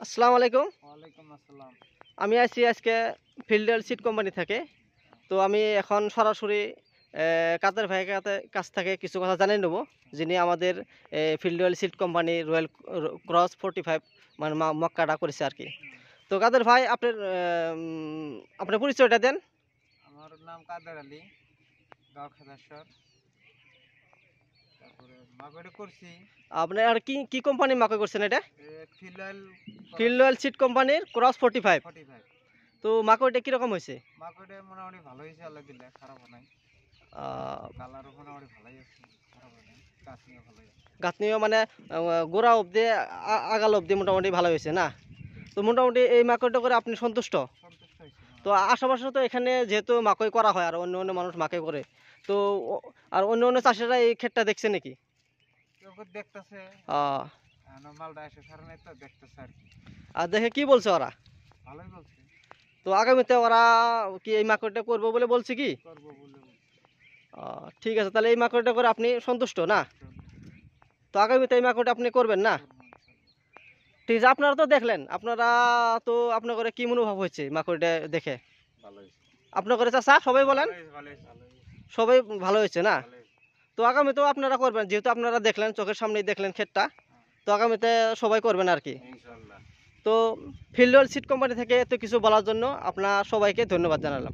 আসসালামু আলাইকুম। ওয়ালাইকুম আসসালাম। আমি আছি আজকে ফিল্ডেল সিড কোম্পানি থেকে। তো আমি এখন সরাসরি কাদের ভাইয়ের কাছ থেকে কিছু কথা জানিয়ে নেব, যিনি আমাদের ফিল্ডেল সিড কোম্পানি রয়্যাল ক্রস 45 মানে মক্কাটা করেছে আর কি। তো কাদের ভাই আপনার পরিচয়টা দেন। আমার নাম কাদের আলী, গাঁও খেদাশ্বর। তারপরে মাগড়ে করছি আপনি আর কি কি কোম্পানির মাকৈ করছেন এটা? ফিলহাল ফিল্ডেল সিড কোম্পানির ক্রস 45। 45। তো মাকইটা কীরকম হয়েছে? মাগড়ে মোটামুটি ভালো হয়েছে, আল্লাহ দিলে খারাপ নাই। কালারও মোটামুটি ভালোই আছে, খারাপ নাই। গাছ নিয়ে ভালোই আছে। গাঁথনিও মানে গোড়া অবধি আগাল অবধি মোটামুটি ভালো হয়েছে না? তো মোটামুটি এই মাকইটা করে আপনি সন্তুষ্ট? সন্তুষ্ট হয়েছে। তো আশেপাশে তো এখানে যেহেতু মাকই করা হয় আর অন্য অন্য মানুষ মাকই করে, তো আর অন্য অন্য চাষিরা এই ক্ষেতটা দেখছে নাকি? কেউ কেউ দেখতেছে, আহ, মালটা এসে সারা নাই তো দেখতেছে আর কি। আর দেখে কি বলছে ওরা? ভালোই বলছে, তো আগামীতে ওরা কি এই মাকইটা করবো বলে বলছে কি? করবো বলে বলছে। ঠিক আছে, তাহলে এই মাকইটা করে আপনি সন্তুষ্ট না? তো আগামীতে এই মাকইটা আপনি করবেন না? ঠিক আছে, আপনারা তো দেখলেন, তো আপনার করে কি মনোভাব হয়েছে মাকইটা দেখে? ভালোই আপনার করে চাচা সবাই বলেন ভালোই সবাই ভালো হয়েছে না? ভালোই। তো আগামীতেও আপনারা করবেন, যেহেতু আপনারা দেখলেন, চোখের সামনেই দেখলেন ক্ষেতটা, তো আগামীতে সবাই করবেন আর কি। ইনশাআল্লাহ। তো ফিল্ডওয়াল সিড কোম্পানি থেকে এত কিছু বলার জন্য আপনার সবাইকে ধন্যবাদ জানালাম।